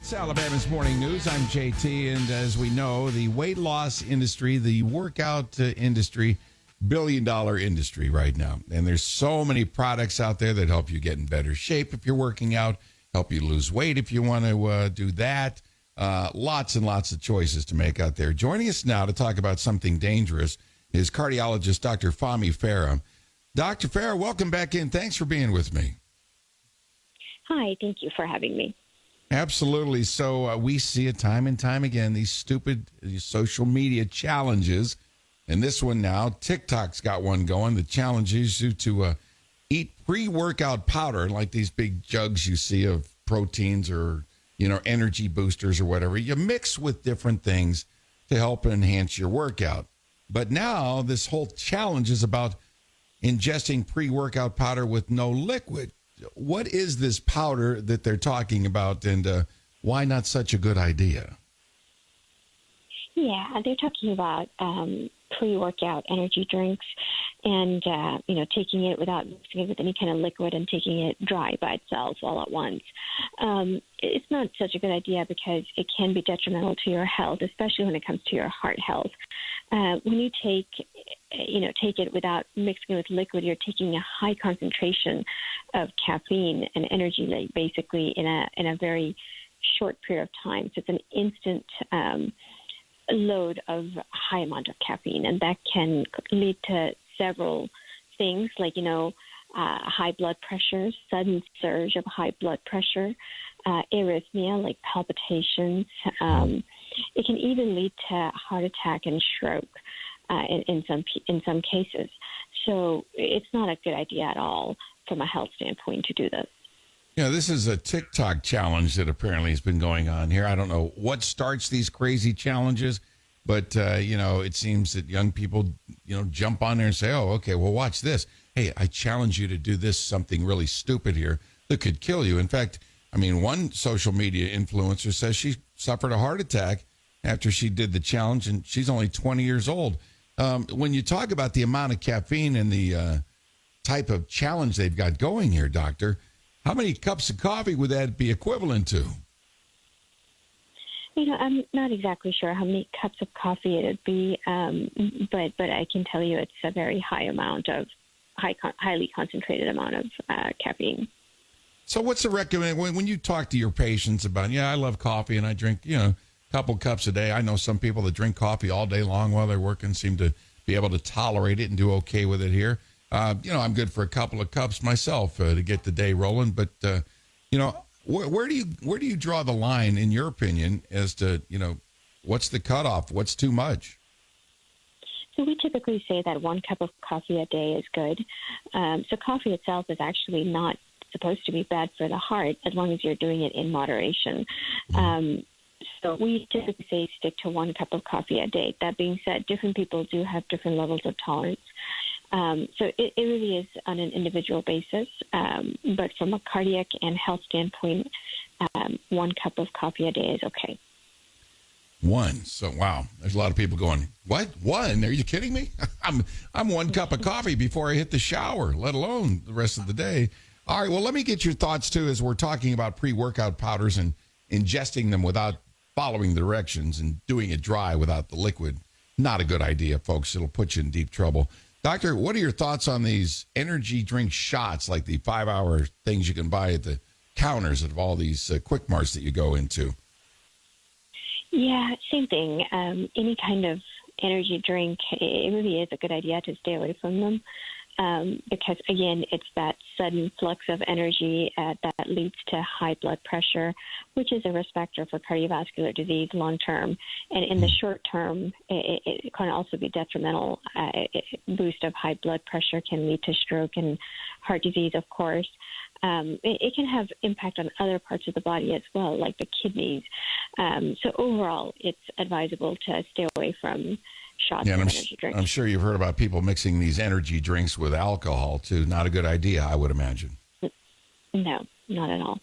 It's Alabama's Morning News. I'm JT, and as we know, the weight loss industry, the workout industry, billion-dollar industry right now. And there's so many products out there that help you get in better shape if you're working out, help you lose weight if you want to do that. Lots and lots of choices to make out there. Joining us now to talk about something dangerous is cardiologist Dr. Fahmi Farah. Dr. Farah, welcome back in. Thanks for being with me. Hi, thank you for having me. Absolutely. So we see it time and time again, these stupid social media challenges. And this one now, TikTok's got one going that challenges you to eat pre-workout powder, like these big jugs you see of proteins or, energy boosters or whatever. You mix with different things to help enhance your workout. But now this whole challenge is about ingesting pre-workout powder with no liquid. What is this powder that they're talking about, and why not such a good idea? Yeah, they're talking about pre-workout energy drinks and, taking it without mixing it with any kind of liquid and taking it dry by itself all at once. It's not such a good idea because it can be detrimental to your health, especially when it comes to your heart health. When you take it without mixing it with liquid, you're taking a high concentration of caffeine and energy, basically in a very short period of time. So it's an instant load of high amount of caffeine, and that can lead to several things like, high blood pressure, sudden surge of high blood pressure, arrhythmia, like palpitations. It can even lead to heart attack and stroke in some cases. So it's not a good idea at all from a health standpoint to do this. This is a TikTok challenge that apparently has been going on here. I don't know what starts these crazy challenges, but, it seems that young people, jump on there and say, oh, okay, well, watch this. Hey, I challenge you to do this, something really stupid here that could kill you. In fact, one social media influencer says she suffered a heart attack after she did the challenge, and she's only 20 years old. When you talk about the amount of caffeine and the type of challenge they've got going here, doctor, how many cups of coffee would that be equivalent to? I'm not exactly sure how many cups of coffee it would be, but I can tell you it's a very high amount of highly concentrated amount of caffeine. So what's the recommend when you talk to your patients about, I love coffee and I drink, a couple cups a day. I know some people that drink coffee all day long while they're working seem to be able to tolerate it and do okay with it here. I'm good for a couple of cups myself to get the day rolling. But, where do you draw the line, in your opinion, as to, what's the cutoff? What's too much? So we typically say that 1 cup of coffee a day is good. So coffee itself is actually not supposed to be bad for the heart as long as you're doing it in moderation. So we typically say stick to 1 cup of coffee a day. That being said, different people do have different levels of tolerance. So it really is on an individual basis. But from a cardiac and health standpoint, 1 cup of coffee a day is okay. 1. So, wow. There's a lot of people going, what? 1? Are you kidding me? I'm 1 cup of coffee before I hit the shower, let alone the rest of the day. All right. Well, let me get your thoughts, too, as we're talking about pre-workout powders and ingesting them without following the directions and doing it dry without the liquid. Not a good idea, folks. It'll put you in deep trouble. Doctor, what are your thoughts on these energy drink shots, like the 5-hour things you can buy at the counters of all these quick marts that you go into? Yeah, same thing. Any kind of energy drink, it really is a good idea to stay away from them. Because, again, it's that sudden flux of energy that leads to high blood pressure, which is a risk factor for cardiovascular disease long term. And in the short term, it can also be detrimental. Boost of high blood pressure can lead to stroke and heart disease, of course. It can have impact on other parts of the body as well, like the kidneys. So overall, it's advisable to stay away from shots of energy drinks. I'm sure you've heard about people mixing these energy drinks with alcohol, too. Not a good idea, I would imagine. No, not at all.